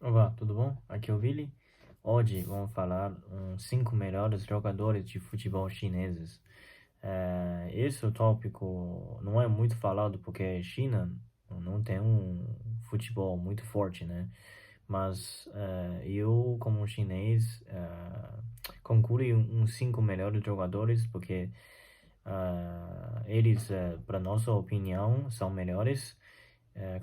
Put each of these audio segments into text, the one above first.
Olá, tudo bom? Aqui é o Billy. Hoje vamos falar uns 5 melhores jogadores de futebol chineses. Esse tópico não é muito falado porque a China não tem um futebol muito forte, né? Mas eu, como chinês, concluí uns 5 melhores jogadores porque eles, para nossa opinião, são melhores.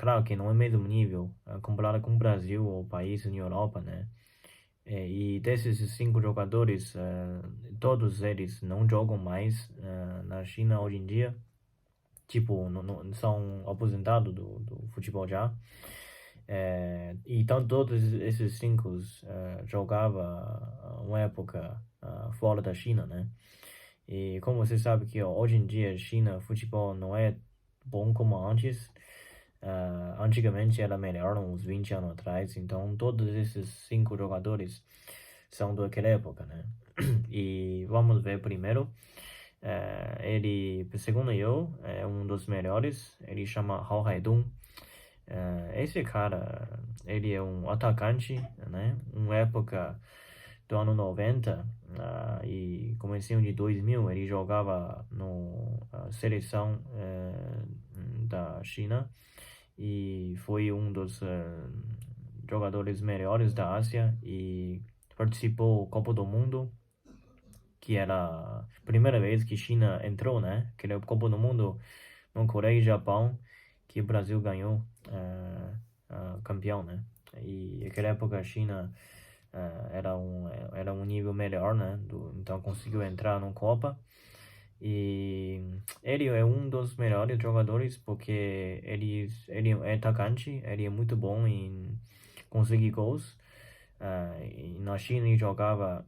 Claro que não é mesmo nível, comparado com o Brasil ou países na Europa, né? E desses 5 jogadores, todos eles não jogam mais na China hoje em dia. Tipo, são aposentados do futebol já. Então todos esses 5 jogavam uma época fora da China, né? E como você sabe que ó, hoje em dia a China futebol não é bom como antes. Antigamente era melhor, uns 20 anos atrás. Então todos esses 5 jogadores são daquela época, né? E vamos ver primeiro. Ele, segundo eu, é um dos melhores. Ele chama Hao Haidong. Esse cara, ele é um atacante, né? Uma época do ano 90 e comecinho de 2000, ele jogava no seleção da China e foi um dos jogadores melhores da Ásia e participou da Copa do Mundo, que era a primeira vez que China entrou, né? Que era a Copa do Mundo no Coreia e Japão, que o Brasil ganhou campeão, né? E naquela época a China era um nível melhor, né? Então conseguiu entrar na Copa. E ele é um dos melhores jogadores porque ele é atacante, ele é muito bom em conseguir gols. E na China ele jogava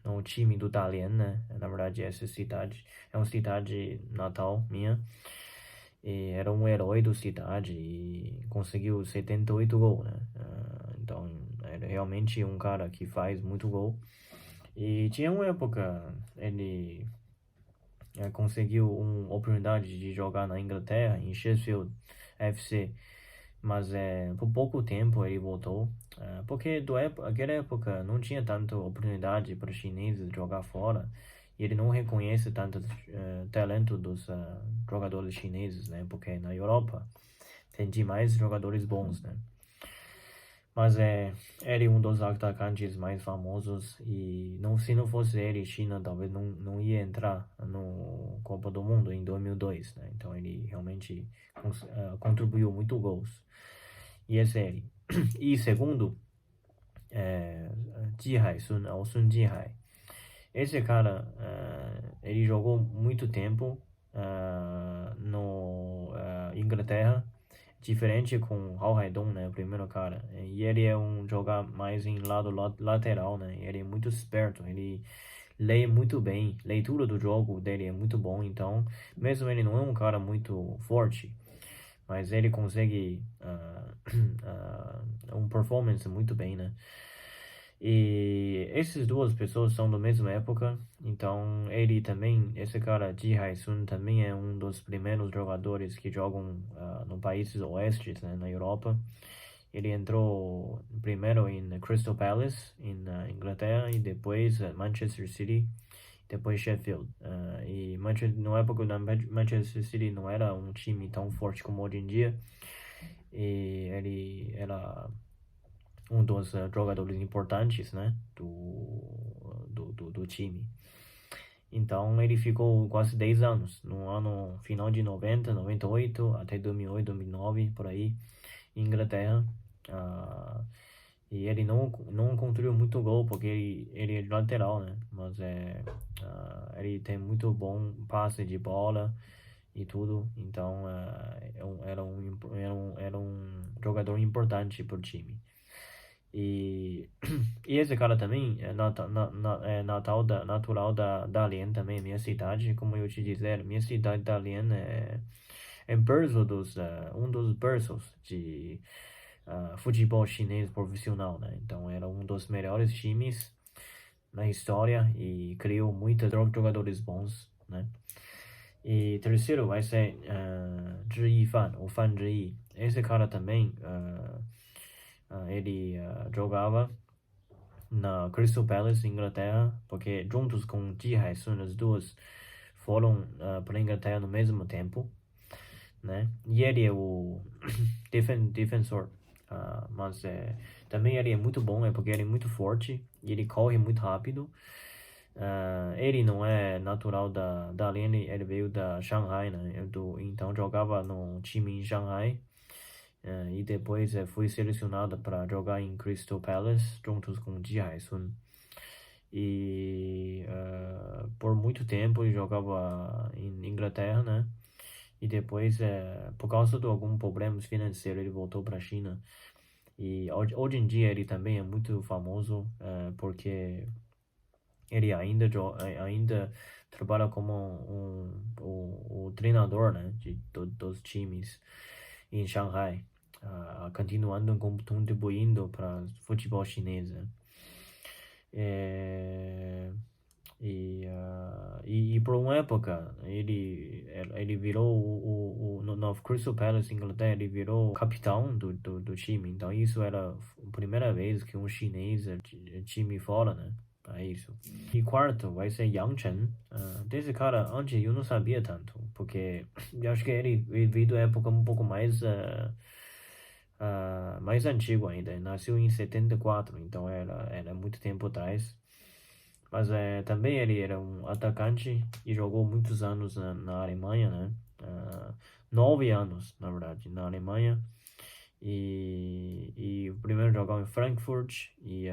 no time do Dalian, né? Na verdade, essa cidade é uma cidade natal minha. E era um herói da cidade e conseguiu 78 gols, né? Então, era realmente um cara que faz muito gol. E tinha uma época, ele conseguiu uma oportunidade de jogar na Inglaterra, em Sheffield FC, mas por pouco tempo ele voltou, porque naquela época não tinha tanta oportunidade para os chineses jogar fora, e ele não reconhece tanto talento dos jogadores chineses, né? Porque na Europa tem demais jogadores bons, né? Mas ele é um dos atacantes mais famosos e se não fosse ele, China talvez não ia entrar no Copa do Mundo em 2002, né? Então ele realmente contribuiu muito gols. E esse é ele. E segundo, Jihai Sun, ou Sun Jihai. Esse cara, ele jogou muito tempo no Inglaterra, diferente com Hao Haidong, né, o primeiro cara. E ele é um jogar mais em lado lateral, né? Ele é muito esperto, ele lê muito bem, leitura do jogo dele é muito bom, então, mesmo ele não é um cara muito forte, mas ele consegue um performance muito bem, né? E essas duas pessoas são da mesma época, então ele também, esse cara Ji Hai-sun também é um dos primeiros jogadores que jogam no países oestes, né, na Europa. Ele entrou primeiro em Crystal Palace, na Inglaterra, e depois Manchester City, depois Sheffield. Na época da Manchester City não era um time tão forte como hoje em dia, e ele era um dos jogadores importantes, né, do time. Então ele ficou quase 10 anos, no ano final de 90, 98, até 2008, 2009, por aí, em Inglaterra. E ele não construiu muito gol, porque ele é lateral, né? Mas ele tem muito bom passe de bola e tudo. Então era um jogador importante para o time. E, e esse cara também é natural da Dalian também, minha cidade, como eu te dizer, minha cidade Dalian é berço um dos berços de futebol chinês profissional, né? Então era um dos melhores times na história e criou muitos jogadores bons, né? E terceiro vai ser Zhi Yifan, ou Fan Zhiyi. Esse cara também ele jogava na Crystal Palace, Inglaterra, porque juntos com Ji Hai-sun, as duas foram para a Inglaterra no mesmo tempo, né? E ele é o defensor, mas também ele é muito bom, porque ele é muito forte e ele corre muito rápido. Ele não é natural da Lene, ele veio da Shanghai, né? Então jogava no time em Shanghai. E depois foi selecionado para jogar em Crystal Palace juntos com Ji Hai-sun. E por muito tempo ele jogava em Inglaterra, né? E depois, por causa de alguns problemas financeiros, ele voltou para a China. E hoje em dia ele também é muito famoso porque ele ainda trabalha como o treinador, né, dos times em Shanghai, continuando contribuindo para o futebol chinês. Né? E por uma época ele virou no Crystal Palace Inglaterra, ele virou capitão do time. Então isso era a primeira vez que um chinês time fora, né? É isso. E quarto vai ser Yang Chen. Desse cara antes eu não sabia tanto, porque eu acho que ele veio da época um pouco mais antigo ainda. Ele nasceu em 74, então era muito tempo atrás. Mas também ele era um atacante e jogou muitos anos na Alemanha, né? 9 anos, na verdade, na Alemanha. E o primeiro jogou em Frankfurt e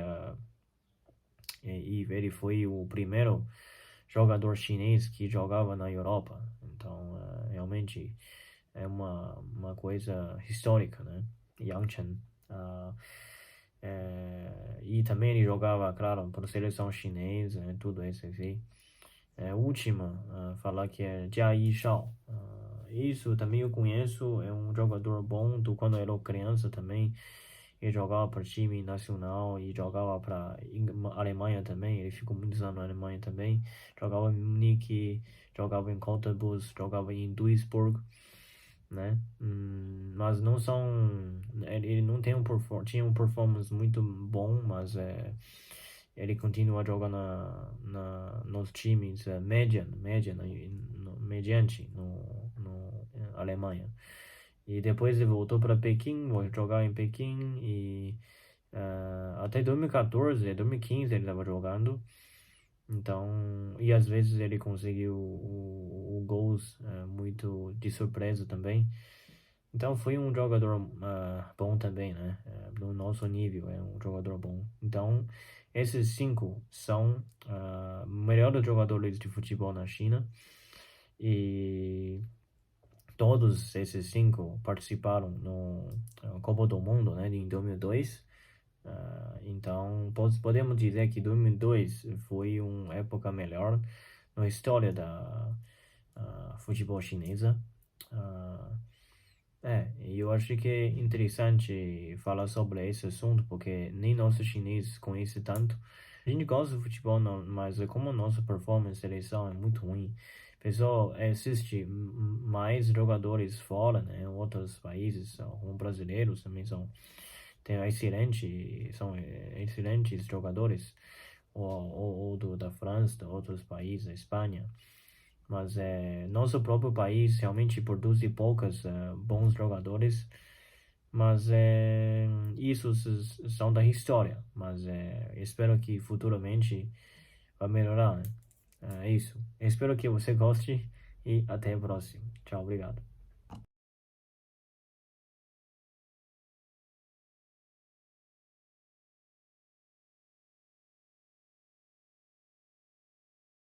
ele foi o primeiro jogador chinês que jogava na Europa. Então, realmente é uma coisa histórica, né? Yang Chen. E também ele jogava, claro, para a seleção chinesa, né? Tudo isso assim. Última, falar que é Jia Yishao. Isso também eu conheço, é um jogador bom do quando eu era criança também. Ele jogava para time nacional e jogava para Alemanha também. Ele ficou muitos anos na Alemanha também. Jogava em Munique, jogava em Cottbus, jogava em Duisburg, né? Mas não são. Ele não tem tinha um performance muito bom, mas ele continua jogando nos times mediante no Alemanha. E depois ele voltou para Pequim, vou jogar em Pequim e até 2014, 2015 ele estava jogando. Então, e às vezes ele conseguiu o gols muito de surpresa também. Então foi um jogador bom também, né? No nosso nível, é um jogador bom. Então, esses cinco são melhores jogadores de futebol na China. E todos esses cinco participaram no Copa do Mundo, né, em 2002. Então, podemos dizer que 2002 foi uma época melhor na história da futebol chinesa. E eu acho que é interessante falar sobre esse assunto, porque nem nosso chinês conhece tanto. A gente gosta de futebol, não, mas como a nossa performance seleção é muito ruim, o pessoal assiste mais jogadores fora, né, em outros países, como brasileiros também são excelentes jogadores, ou da França, de outros países, da Espanha. Mas nosso próprio país realmente produz poucos bons jogadores, mas isso são da história. Mas espero que futuramente vai melhorar, né? É isso. Espero que você goste e até a próxima. Tchau, obrigado.